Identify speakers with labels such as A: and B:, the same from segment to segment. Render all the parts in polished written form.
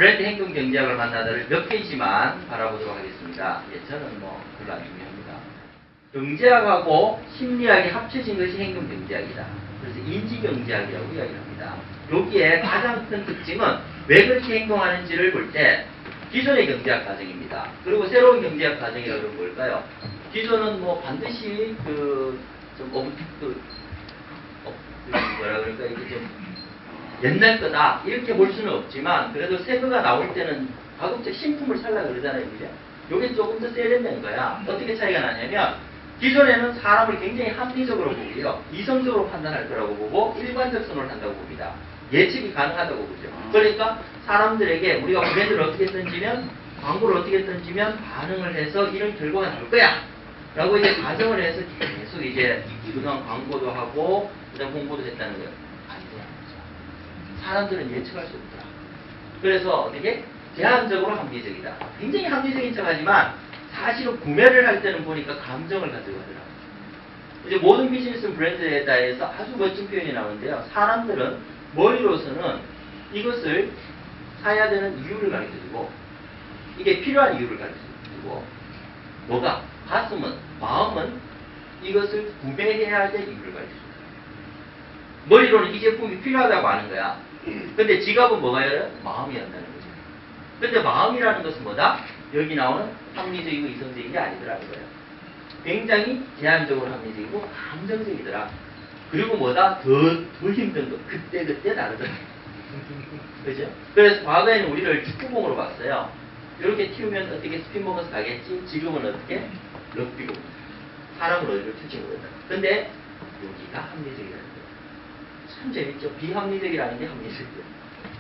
A: 브랜드 행동 경제학을 만나다를 몇 페이지만 바라보도록 하겠습니다. 예, 저는 뭐 별로 안 중요합니다. 경제학하고 심리학이 합쳐진 것이 행동 경제학이다. 그래서 인지 경제학이라고 이야기합니다. 여기에 가장 큰 특징은 왜 그렇게 행동하는지를 볼 때 기존의 경제학 과정입니다. 그리고 새로운 경제학 과정이라고 그러면 뭘까요? 기존은 뭐 반드시 뭐라 그럴까 이게 좀 옛날 거다 이렇게 볼 수는 없지만 그래도 새 거가 나올 때는 가급적 신품을 살라 그러잖아요, 그죠? 요게 조금 더 세련된 거야. 어떻게 차이가 나냐면 기존에는 사람을 굉장히 합리적으로 보고요, 이성적으로 판단할 거라고 보고 일관적선을 한다고 봅니다. 예측이 가능하다고 보죠. 그러니까 사람들에게 우리가 브랜드를 어떻게 던지면, 광고를 어떻게 던지면 반응을 해서 이런 결과가 나올 거야 라고 이제 가정을 해서 계속 이제 그동안 광고도 하고 그다음 홍보도 했다는 거예요. 안 돼요. 사람들은 예측할 수 없더라. 그래서 어떻게? 제한적으로 합리적이다. 굉장히 합리적인 척하지만 사실은 구매를 할 때는 보니까 감정을 가지고 하더라. 이제 모든 비즈니스 브랜드에 대해서 아주 멋진 표현이 나오는데요. 사람들은 머리로서는 이것을 사야 되는 이유를 가르쳐주고 이게 필요한 이유를 가르쳐주고 뭐가? 가슴은, 마음은 이것을 구매해야 될 이유를 가르쳐줍니다. 머리로는 이 제품이 필요하다고 아는 거야. 근데 지갑은 뭐가 열어요? 마음이 연다는 거죠. 근데 마음이라는 것은 뭐다? 여기 나오는 합리적이고 이성적인 게 아니더라는 거예요. 굉장히 제한적으로 합리적이고 감정적이더라. 그리고 뭐다? 더 힘든 거. 그때 다르더라. 그죠? 그래서 과거에는 우리를 축구공으로 봤어요. 이렇게 튀우면 어떻게 스핀 먹어서 가겠지? 지금은 어떻게? 럭비공. 사람을 어디로 튀지 모른다. 근데 여기가 합리적이라는 거예요. 참 재밌죠? 비합리적이라는 게 합리적이에요.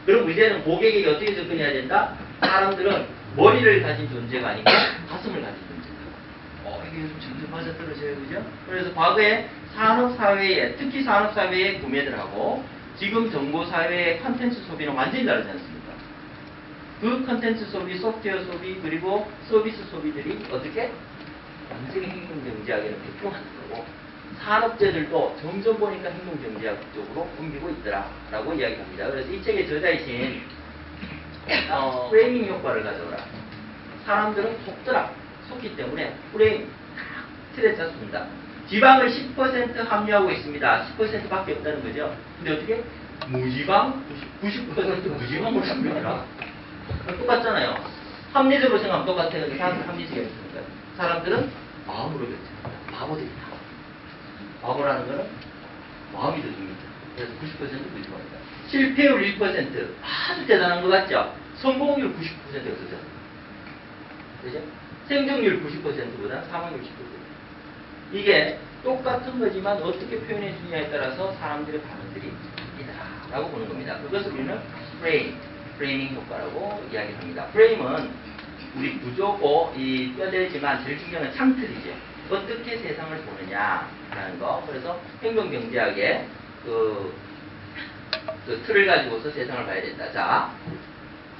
A: 그럼 이제는 고객에게 어떻게 접근해야 된다? 사람들은 머리를 가진 존재가 아니고 가슴을 가진 존재다. 이게 요즘 점점 맞아떨어져요, 그죠? 그래서 과거에 산업사회에, 특히 산업사회의 구매들하고 지금 정보사회의 컨텐츠 소비는 완전히 다르지 않습니까? 그 컨텐츠 소비, 소프트웨어 소비, 그리고 서비스 소비들이 어떻게? 완전히 행동경제학에는 대표하는 거고 산업재들도 점점 보니까 행동경제학 쪽으로 옮기고 있더라라고 이야기합니다. 그래서 이 책의 저자이신 프레이밍 효과를 가져오라. 사람들은 속더라. 속기 때문에 프레임 딱 틀에 찼습니다. 지방을 10% 함유하고 있습니다. 10%밖에 없다는 거죠. 근데 어떻게? 무지방 90% 무지방을 함유하라. 똑같잖아요. 합리적으로 생각하면 똑같아요. 사람들은 합리적이 없습니다. 사람들은 마음으로 결정합니다. 바보들이다. 바보라는 거는 마음이 더 중요합니다. 그래서 90% 무지방이다. 실패율 1% 아주 대단한 것 같죠? 성공률 99%가 쓰죠. 그죠? 생존율 90%보다 사망률 10%. 이게 똑같은 거지만 어떻게 표현해 주느냐에 따라서 사람들의 반응들이 바뀌다라고 보는 겁니다. 그것을 우리는 프레이밍 효과라고 이야기합니다. 프레임은 우리 구조고 이 뼈대지만 제일 중요한 건 창틀이죠. 어떻게 세상을 보느냐라는 거. 그래서 행동경제학의 그 틀을 가지고서 세상을 봐야 된다. 자,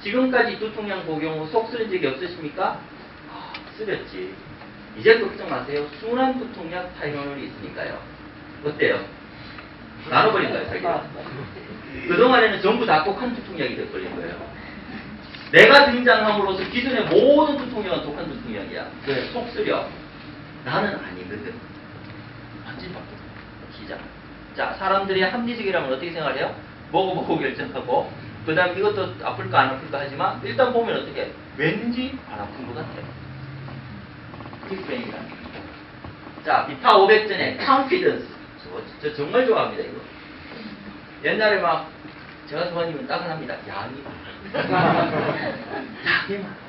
A: 지금까지 두통약 복용 후 속 쓰린 적이 없으십니까? 쓰렸지. 이제 걱정 마세요. 순환 두통약 타이머널이 있으니까요. 어때요? 나눠버린 거예요, 자기가. 그동안에는 전부 다 독한 두통약이 돼버린 거예요. 내가 등장함으로써 기존의 모든 두통약은 독한 두통약이야. 왜? 속 쓰려. 나는 아니거든. 완전히 바뀌어. 시작. 자, 사람들이 합리적이라면 어떻게 생각해요? 먹어보고 결정하고, 그 다음 이것도 아플까 안 아플까 하지만, 일단 보면 어떻게? 왠지 안 아픈 것 같아요. 빅뱅이라는 거. 자, 비타 500전에 confidence. 저 정말 좋아합니다, 이거. 옛날에 막, 제가 좋아하면 따끈합니다. 양이 많아.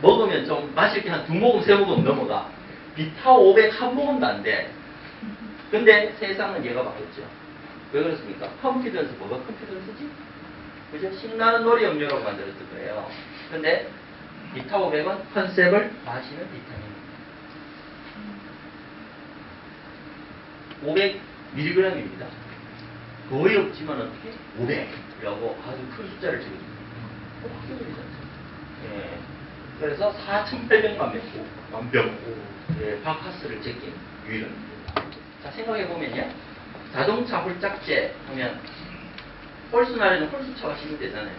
A: 먹으면 좀 마실 게 한 2모금, 3모금 넘어가. 비타 500 한 모금도 안 돼. 근데 세상은 얘가 바뀌었죠. 왜 그렇습니까? 컨피던스, 뭐가 컨피던스지? 그죠? 신나는 놀이 음료라고 만들었을 거예요. 근데 비타 500은 컨셉을 마시는 비타민. 500mg입니다. 거의 없지만 어떻게? 500이라고 아주 큰 숫자를 적어줍니다. 예. 그래서 4,800만 병, 예, 바카스를 제낀 유일합니다. 자, 생각해보면요. 자동차 홀짝제 하면 홀수 날에는 홀수차가 시행되잖아요.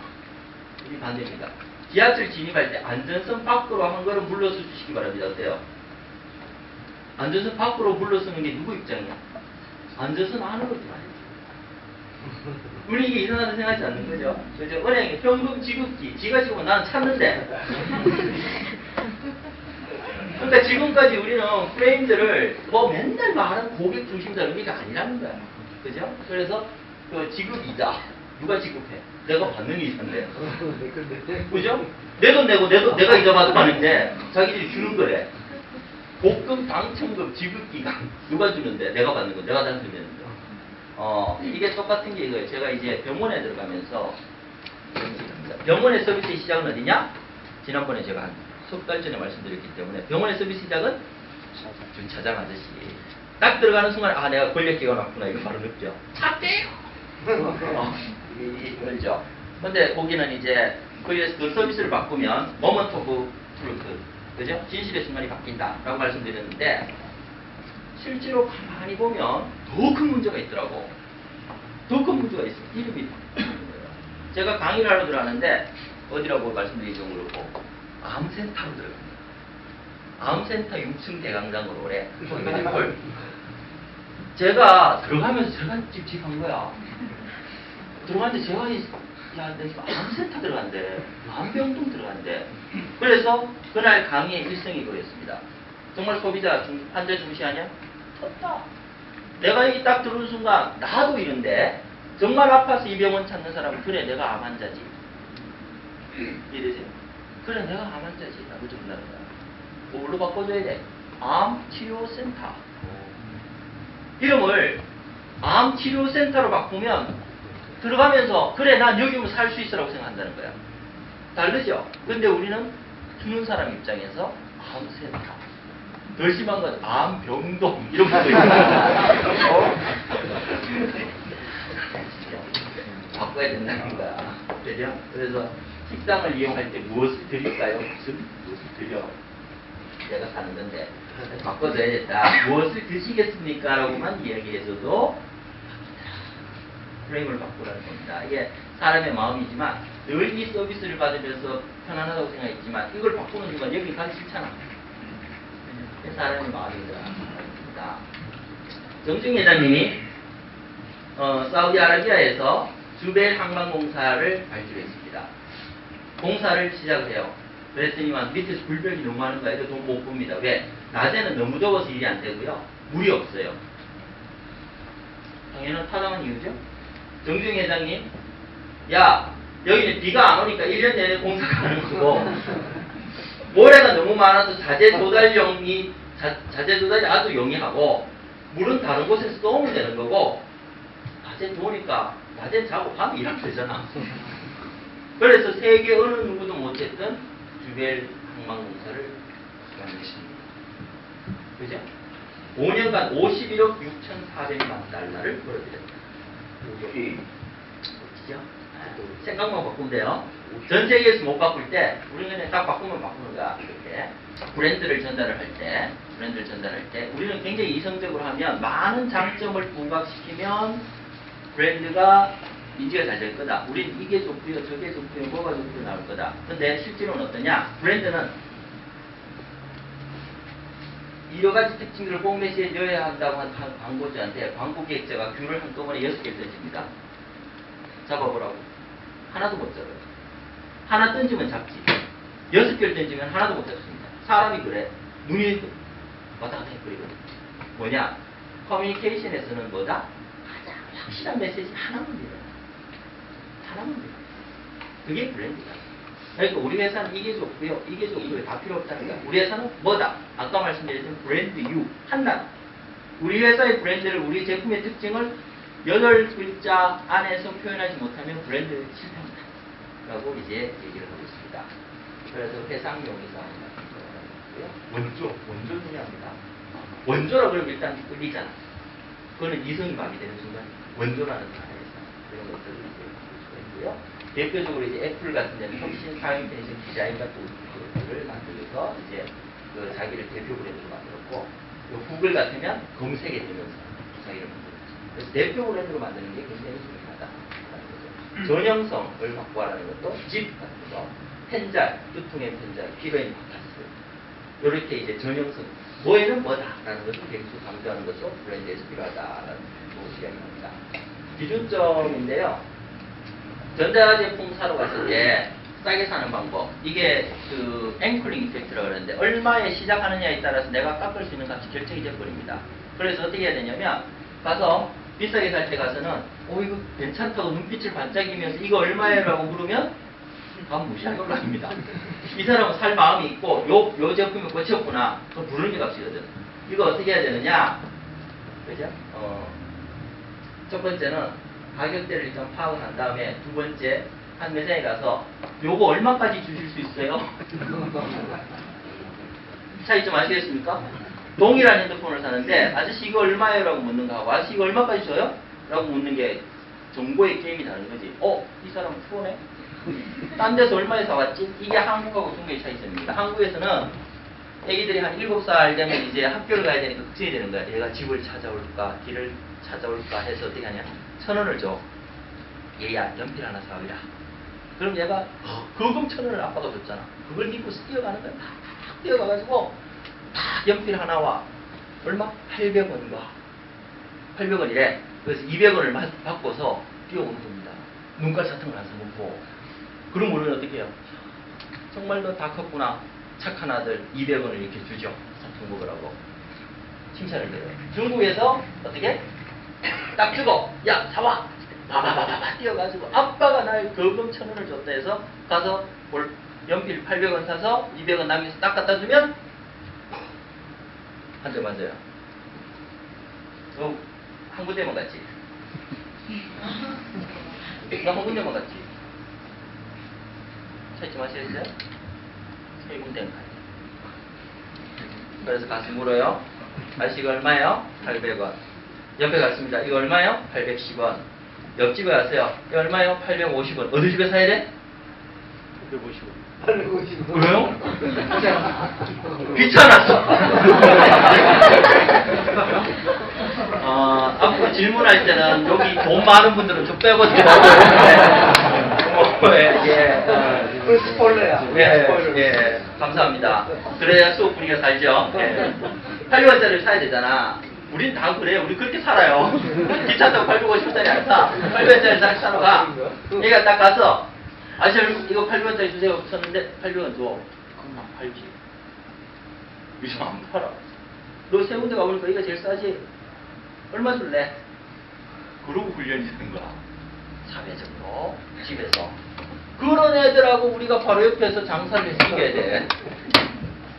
A: 이 반대입니다. 지하철 진입할 때 안전선 밖으로 한 걸음 물러서 주시기 바랍니다. 어때요? 안전선 밖으로 물러서는 게 누구 입장이야? 안전선 안으로 들어가야지. 우리 이게 이상하다 생각하지 않는 거죠? 그죠? 은행에 현금 지급기, 지가 지금 나는 찾는데. 그러니까 지금까지 우리는 프레임들을 뭐 맨날 말하는 고객 중심자 의미가 아니라는 거야. 그죠? 그래서 그 지급이자 누가 지급해? 내가 받는 이자인데. 그죠? 내 돈 내고 내가 이자 받고 하는데 자기들이 주는 거래. 복금, 당첨금, 지급기간 누가 주는데 내가 받는 거, 내가 당첨되는데. 이게 똑같은 게 이거예요. 제가 이제 병원에 들어가면서 병원의 서비스의 시작은 어디냐? 지난번에 제가 한 석 달 전에 말씀드렸기 때문에 병원의 서비스 시작은 주차장 아저씨. 딱 들어가는 순간 아 내가 권력기가 났구나 이거 바로 느껴. 찾대요. 그렇죠. 근데 거기는 이제 거기에서 그 서비스를 바꾸면 모먼트 오브 트루트, 그죠? 진실의 순간이 바뀐다라고 말씀드렸는데 실제로 가만히 보면 더 큰 문제가 있더라고. 더 큰 문제가 있어. 이름이 바뀌는 거예요. 제가 강의를 하러 들어가는데 어디라고 말씀드리기 좀 그렇고 암센터로 들어갑니다. 암센터 6층 대강당으로 오래. 걸. 제가 들어가면서 제가 찝찝한 거야. 들어갔는데 제가 야, 내가 암센터 들어간대. 암병동 들어간대. 그래서 그날 강의의 일성이 그랬습니다. 정말 소비자, 환자 중시 아니야? 텄다. 내가 여기 딱 들어오는 순간 나도 이런데 정말 아파서 이 병원 찾는 사람은 그래 내가 암 환자지. 이래세요. 그래 내가 암 환자지. 라고 적는다는 거야. 뭘로 바꿔줘야 돼? 암치료센터. 이름을 암치료센터로 바꾸면 들어가면서 그래 난 여기 오면 살 수 있어라고 생각한다는 거야. 다르죠? 근데 우리는 주는 사람 입장에서 암센터. 더 심한 건 암병동 이런 것도 있어요. 바꿔야 된다는 거야. 그죠? 그래서 식당을 이용할 때 무엇을 드릴까요? 무엇을 드려? 내가 사는 건데 바꿔줘야겠다. 무엇을 드시겠습니까? 라고만 이야기해줘도 프레임을 바꾸라는 겁니다. 이게 사람의 마음이지만 늘 이 서비스를 받으면서 편안하다고 생각했지만 이걸 바꾸는 순간 여기 가기 싫잖아. 사람의 마음이다. 정중 회장님이 사우디아라비아에서 주벨 항만공사를 발주했습니다. 공사를 시작을 해요. 그랬더니만 밑에서 불벽이 너무 많은 거야. 이거 돈 못 봅니다. 왜? 낮에는 너무 더워서 일이 안 되고요. 물이 없어요. 당연한 타당한 이유죠. 정중 회장님, 야 여기는 비가 안 오니까 1년 내내 공사가 하는 거고 모래가 너무 많아서 자재 조달이 아주 용이하고 물은 다른 곳에서 떠오면 되는 거고 낮에 더우니까 낮에 자고 밤에 일하면 되잖아. 그래서 세계 어느 누구도 못했던 주벨 항만공사를 만드십니다. 그죠? 5년간 51억 6,400만 달러를 벌어들였다. 멋지죠? 생각만 바꾸면 돼요. 전 세계에서 못 바꿀 때 우리는 그냥 딱 바꾸면 바꾸는 거야. 이렇게 브랜드를 전달을 할 때 우리는 굉장히 이성적으로 하면 많은 장점을 부각시키면 브랜드가 인지가 잘 될 거다. 우린 이게 좋고요, 저게 좋고요, 뭐가 좋고요 나올 거다. 근데 실제로는 어떠냐? 브랜드는 여러 가지 특징들을 홈페이지에 넣어야 한다고 한 광고주한테 광고 기획자가 귤을 한꺼번에 6개를 던집니다. 잡아보라고. 하나도 못 잡아요. 하나 던지면 잡지. 6개를 던지면 하나도 못 잡습니다. 사람이 그래. 눈이 왔다 갔다 해버리거든. 뭐냐? 커뮤니케이션에서는 뭐다? 가장 확실한 메시지 하나만 들어요. 하나만 들어요. 그게 브랜드다. 그러니까 우리 회사는 이게 좋고요, 이게 좋고요, 다 필요 없다는 거야. 우리 회사는 뭐다? 아까 말씀드렸던 브랜드 U, 한단. 우리 회사의 브랜드를, 우리 제품의 특징을 8글자 안에서 표현하지 못하면 브랜드 실패합니다. 라고 이제 얘기를 하고 있습니다. 그래서 해상용에서 원조 중요합니다. 원조라 그러면 일단 끌리잖아. 그거는 이성이 마비되는 순간 원조라는 단어에서 그런 것들을 이제 볼 수가 있고요. 대표적으로 이제 애플 같은 데는 혁신 사용 편의점 디자인 같은 것들을 만들어서 이제 그 자기를 대표 브랜드로 만들었고, 구글 같으면 검색에 뜨면서 자기를 만들었죠. 그래서 대표 브랜드로 만드는 게 굉장히 중요하다. 전형성을 확보하라는 것도 집 같은 거, 펜잘, 두통의 펜잘, 피로인 바카스. 이렇게 이제 전형성, 뭐에는 뭐다라는 것을 갱수 강조하는 것으로 브랜드에서 필요하다라는 것을 이야기합니다. 기준점인데요. 전자제품 사러 갔을 때 싸게 사는 방법. 이게 그 앵커링 이펙트라고 그러는데 얼마에 시작하느냐에 따라서 내가 깎을 수 있는 값이 결정이 돼버립니다. 그래서 어떻게 해야 되냐면 가서 비싸게 살 때 가서는 이거 괜찮다고 눈빛을 반짝이면서 이거 얼마예요? 라고 물으면 다음 무시할 겁니다. 이 사람은 살 마음이 있고 요 제품이 꽂혔구나. 그럼 부르는 값이거든. 이거 어떻게 해야 되느냐? 그죠? 첫 번째는 가격대를 일단 파악을 한 다음에 두 번째 한 매장에 가서 요거 얼마까지 주실 수 있어요? 차이 좀 아시겠습니까? 동일한 핸드폰을 사는데 아저씨 이거 얼마예요? 라고 묻는가 하고 아저씨 이거 얼마까지 줘요? 라고 묻는 게 정보의 게임이 다른 거지. 이 사람 프로네? 딴 데서 얼마에 사왔지? 이게 한국하고 중국의 차이점입니다. 한국에서는 애기들이 한 7살 되면 이제 학교를 가야 되니까 걱정이 되는 거야. 얘가 집을 찾아올까, 길을 찾아올까 해서 어떻게 하냐? 1,000원을 줘. 얘야, 연필 하나 사오라. 그럼 얘가 거금 1,000원을 아빠가 줬잖아. 그걸 믿고 뛰어가는 거야. 탁 뛰어가가지고 탁 연필 하나와 얼마? 800원인가? 800원이래. 그래서 200원을 바꿔서 뛰어오는 겁니다. 눈깔 같은 걸 안 사먹고. 그럼 우리는 어떻게 해요? 정말 너 다 컸구나. 착한 아들 200원을 이렇게 주죠. 사탕 먹으라고. 칭찬을 드려요. 중국에서 어떻게? 딱 주고, 야, 사와! 바바바바바 뛰어가지고, 아빠가 날 거금 1,000원을 줬다 해서, 가서 연필 800원 사서 200원 남겨서 딱 갖다 주면, 한 대 맞아요. 너 한 군데만 갔지? 나 한 군데만 갔지? 찾지 마시겠어요? 세 군데는 가요. 그래서 가서 물어요. 아저씨 이거 얼마예요? 800원. 옆에 갔습니다. 이거 얼마예요? 810원. 옆집에 가세요. 이거 얼마예요? 850원. 어느 집에 사야 돼? 850원. 850원. 왜요? 귀찮았어. 앞으로 질문할 때는 여기 돈 많은 분들은 좀 빼고
B: 스포일러야.
A: 예, 감사합니다. 그래야 수업 분위기가 살죠. 800원짜리를 사야 되잖아. 우린 다 그래. 우리 그렇게 살아요. 귀찮다고 850원짜리 안 사. 800원짜리 사러 가. 얘가 딱 가서 아저씨 이거 800원짜리 주세요. 쳤는데 800원 줘. 그럼 안 팔지. 요즘 안 팔아. 너 세 군데 가보니까 이거 제일 싸지? 얼마 줄래? 그러고 훈련이 되는 거야. 사회적으로 집에서. 그런 애들하고 우리가 바로 옆에서 장사를 해주게 돼.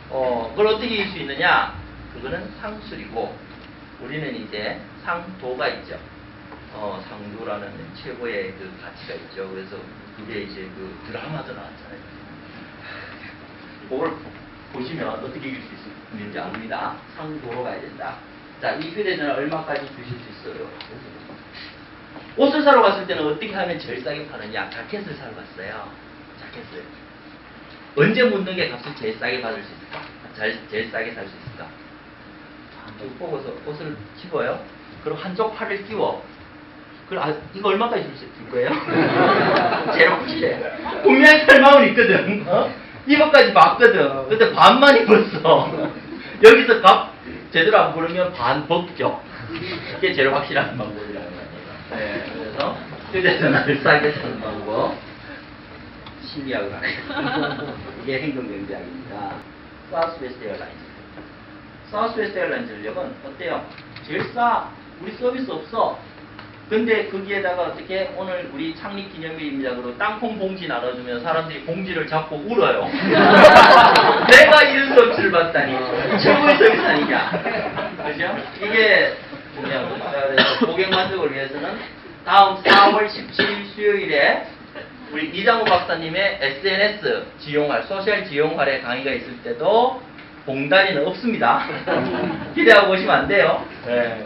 A: 그걸 어떻게 이길 수 있느냐? 그거는 상술이고 우리는 이제 상도가 있죠. 상도라는 최고의 그 가치가 있죠. 그래서 그게 이제 그 드라마도 나왔잖아요. 그걸 보시면 어떻게 이길 수 있는지 압니다. 상도로 가야 된다. 자, 이 휴대전화 얼마까지 주실 수 있어요? 옷을 사러 갔을 때는 어떻게 하면 제일 싸게 파느냐? 자켓을 사러 갔어요. 자켓을. 언제 묻는 게 값을 제일 싸게 받을 수 있을까? 제일 싸게 살 수 있을까? 쭉 보고서 옷을 집어요. 그리고 한쪽 팔을 끼워. 그럼 이거 얼마까지 줄 거예요? 제일 확실해. 분명히 살 마음은 있거든. 이거까지 맞거든. 근데 반만 입었어. 여기서 값 제대로 안 부르면 반 벗겨. 그게 제일 확실한 방법이라는 거예요. 네, 그래서 휴대전화를 싸게 사는 방법. 심리학을 하는 이게 행동경제학입니다. 사우스웨스트 에어라인즈. 사우스웨스트 에어라인즈 전력은 어때요? 제일 싸. 우리 서비스 없어. 근데 거기에다가 어떻게 오늘 우리 창립 기념일입니다. 그리고 땅콩 봉지 나눠주면 사람들이 봉지를 잡고 울어요. 내가 이런 서비스를 받다니. 최고의 서비스 아니냐. 그죠? 이게 중요한 거죠. 그래서 고객 만족을 위해서는 다음 4월 17일 수요일에 우리 이장우 박사님의 SNS 지용할, 소셜 지용할의 강의가 있을 때도 봉다리는 없습니다. 기대하고 오시면 안 돼요. 네.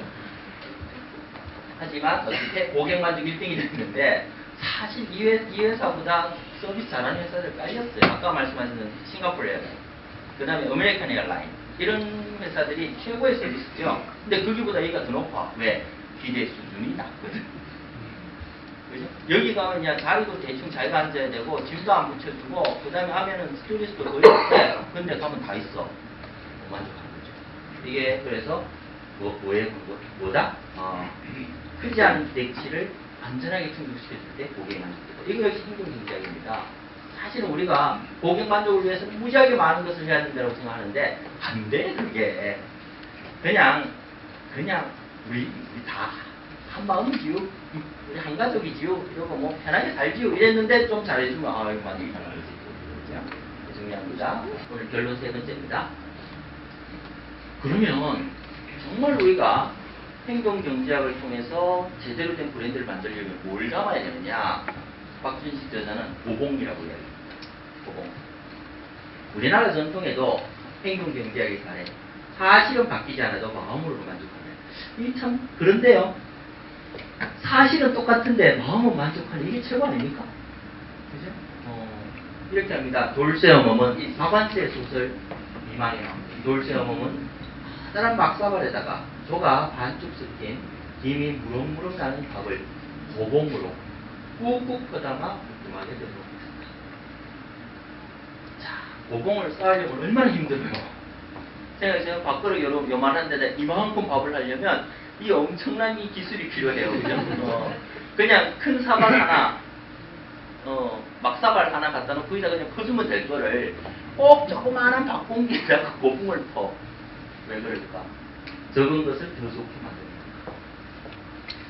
A: 하지만 어떻게 고객 만족 1등이 됐는데 사실 이 회사보다 서비스 잘하는 회사들 깔렸어요. 아까 말씀하신 싱가포르 에어라인, 그 다음에 아메리칸 에어라인 이런 회사들이 최고의 서비스죠. 근데 거기보다 얘가 더 높아. 왜? 기대 수준이 낮거든. 그죠? 여기 가면 그냥 자리도 대충 잘 앉아야 되고, 짐도 안 붙여주고, 그 다음에 하면은 스튜디오도 거의 없대. 근데 가면 다 있어. 만족하는 거죠. 이게 그래서, 뭐다? 크지 않은 기대치를 안전하게 충족시켰을 때 고객이 만족되고. 이거 역시 행동 경제학입니다. 사실은 우리가 고객 만족을 위해서 무지하게 많은 것을 해야 된다고 생각하는데, 안 돼, 그게. 그냥 우리 다 한 마음이지요. 우리 한 가족이지요. 이러고 뭐 편하게 살지요. 이랬는데 좀 잘해주면 이거 만족이 가능할 수 있고. 그죠? 중요합니다. 오늘 결론 세 번째입니다. 그러면 정말 우리가 행동경제학을 통해서 제대로 된 브랜드를 만들려면 뭘 담아야 되느냐? 박준식 저자는 보봉이라고 이야기합니다. 보봉. 우리나라 전통에도 행동경제학의 사례, 사실은 바뀌지 않아도 마음으로 만족하는. 이게 참 그런데요. 사실은 똑같은데 마음은 만족하는 이게 최고 아닙니까? 그죠? 이렇게 합니다. 돌쇠어멈은 이 박완채의 소설 미망에 나옵니다. 돌쇠 어멈은 커다란 막사발에다가 조가 반쪽 섞인 김이 무럭무럭 나는 밥을 고봉으로 꾹꾹 퍼담아 묵묵하게 들어옵니다. 자, 고봉을 쌓으려면 얼마나 힘들어요. 생각해보세요. 밖으로 요만한 데다 이만큼 밥을 하려면 이 엄청난 이 기술이 필요해요. 그죠? 그냥 큰 사발 하나, 막사발 하나 갖다 놓고 거기다 그냥 퍼주면 될 거를 꼭 조그마한 밥공기에다가 고봉을 퍼. 왜 그럴까? 적은 것을 더 좋게 만듭니다.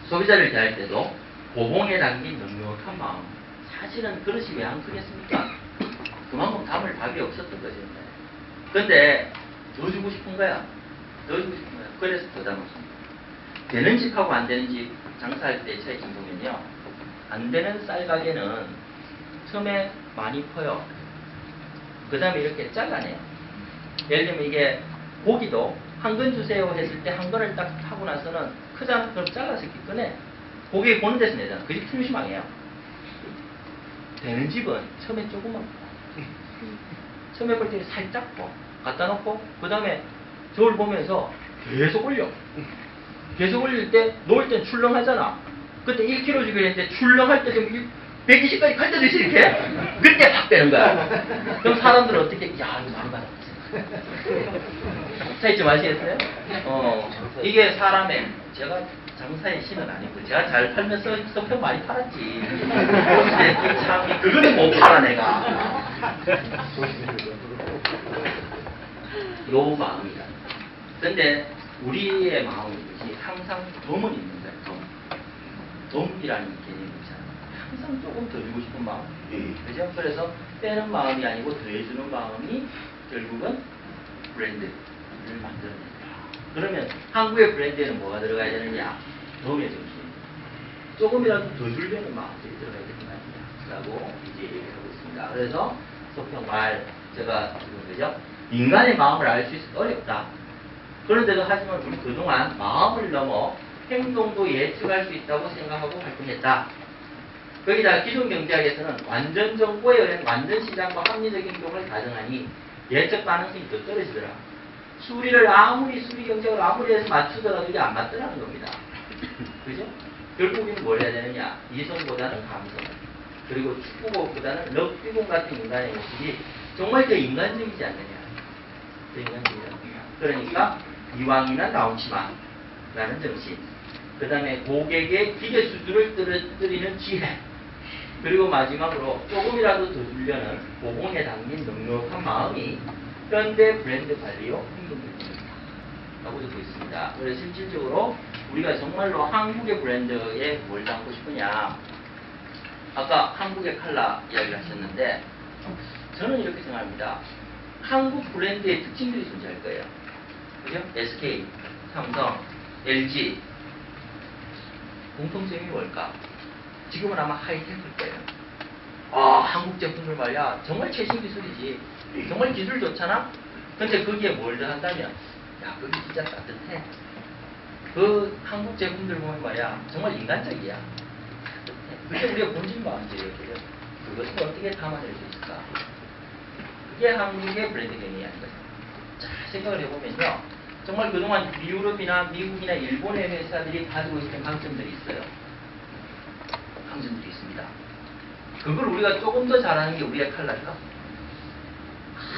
A: 소비자를 대할 때도 고봉에 담긴 넉넉한 마음. 사실은 그릇이 왜 안 크겠습니까? 그만큼 담을 밥이 없었던 거죠. 근데 더 주고 싶은 거야. 더 주고 싶은 거야. 그래서 더 담았습니다. 되는 집하고 안 되는 집 장사할 때 차이 좀 보면요. 안 되는 쌀 가게는 처음에 많이 퍼요. 그 다음에 이렇게 잘라내요. 예를 들면 이게 고기도 한 근 주세요 했을 때 한 근을 딱 하고 나서는 크잖아. 그럼 잘라서 이렇게 꺼내. 고기 보는 데서 내잖아. 그 집 틈심망이에요. 되는 집은 처음에 조금만 퍼. 처음에 볼 때 살짝 퍼. 갖다 놓고 그 다음에 저울 보면서 계속 올려. 계속 올릴 때 놓을 땐 출렁하잖아. 그때 1kg 주기로 했는데 출렁할 때 좀 120까지 갈 때도 있어 이렇게. 그때 확 되는 거야. 그럼 사람들은 어떻게 야 이거 많이 받았지. 차이점 아시겠어요? 이게 사람의 제가 장사의 신은 아니고 제가 잘 팔면서 성격 많이 팔았지. 근데 참 그거는 못 팔아 내가. 요 마음이다. 근데 우리의 마음이 항상 덤은 있는 거야. 덤이라는 개념이 있잖아요. 항상 조금 더 주고 싶은 마음. 그죠? 그래서 빼는 마음이 아니고 더해주는 마음이 결국은 브랜드를 만들어낸다. 그러면 한국의 브랜드에는 뭐가 들어가야 되느냐? 덤의 정신. 조금이라도 더 주려는 마음들이 들어가야 되는 거 아니냐? 라고 이제 얘기를 하고 있습니다. 그래서 소평 말, 제가 지금 그죠? 인간의 마음을 알 수 있어 어렵다. 그런데도 하지만 우리 그동안 마음을 넘어 행동도 예측할 수 있다고 생각하고 활동했다. 거기다 기존 경제학에서는 완전 정보에 의한 완전 시장과 합리적 행동을 가정하니 예측 가능성이 더 떨어지더라. 수리 경제학을 아무리 해서 맞추더라도 이게 안 맞더라는 겁니다. 그죠? 결국에는 뭘 해야 되느냐? 이성보다는 감성. 그리고 축구공보다는 럭비공 같은 인간의 모습이 정말 더 인간적이지 않느냐. 더 인간적이지 않느냐. 그러니까 이왕이나 나온치마라는 정신. 그 다음에 고객의 기대 수준을 떨어뜨리는 지혜. 그리고 마지막으로 조금이라도 더 주려는 고공에 담긴 넉넉한 마음이 현대 브랜드 관리요 행동입니다. 라고 적고 있습니다. 그래서 실질적으로 우리가 정말로 한국의 브랜드에 뭘 담고 싶으냐. 아까 한국의 칼라 이야기를 하셨는데 저는 이렇게 생각합니다. 한국 브랜드의 특징들이 존재할 거예요. 그죠? SK, 삼성, LG 공통점이 뭘까? 지금은 아마 하이테크일 거예요. 한국 제품들 말이야 정말 최신 기술이지. 정말 기술 좋잖아? 근데 거기에 뭘 더 한다면 야 거기 진짜 따뜻해. 그 한국 제품들 보면 말이야 정말 인간적이야. 따뜻해. 그게 우리가 본질 마음이에요. 그것을 어떻게 담아낼 수 있을까? 그게 한국의 브랜드 경영이 아닌 거죠. 자, 생각을 해보면요. 정말 그동안 유럽이나 미국이나 일본의 회사들이 가지고 있는 강점들이 있어요. 항전들이 있습니다. 그걸 우리가 조금 더 잘하는 게 우리의 칼날일까?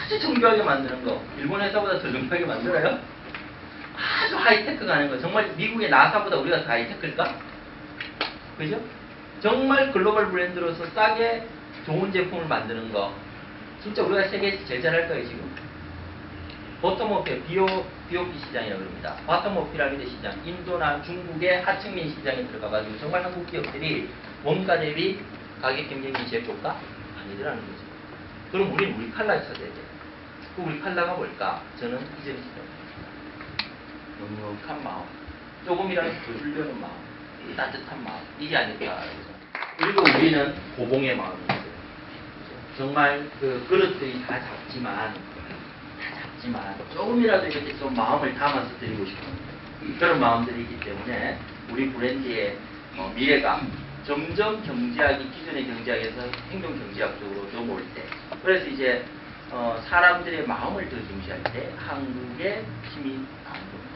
A: 아주 정교하게 만드는 거. 일본 회사보다 더 정교하게 만들어요? 아주 하이테크 가는 거. 정말 미국의 나사보다 우리가 더 하이테크일까? 그죠? 정말 글로벌 브랜드로서 싸게 좋은 제품을 만드는 거. 진짜 우리가 세계에서 제일 잘할까요, 지금? 버텀어피, 비오피 시장이라고 합니다. 바텀업 피라미드 시장, 인도나 중국의 하층민 시장에 들어가가지고 정말 한국 기업들이 원가 대비 가격 경쟁력이 제일 좋을까? 아니더라는 거죠. 그럼 우리는 우리 칼라에 찾아야 돼. 그 우리 칼라가 뭘까? 저는 이 점이 있어요. 넉넉한 마음, 조금이라도 더 주려는 마음, 이 따뜻한 마음, 이게 아닐까. 그리고 우리는 고봉의 마음이 있어요. 정말 그 그릇들이 다 작지만 조금이라도 이렇게 좀 마음을 담아서 드리고 싶은 그런 마음들이 있기 때문에 우리 브랜드의 미래가 점점 경제학이 기존의 경제학에서 행동 경제학 쪽으로 넘어올 때, 그래서 이제 사람들의 마음을 더 중시할 때 한국의 힘이 나온 겁니다.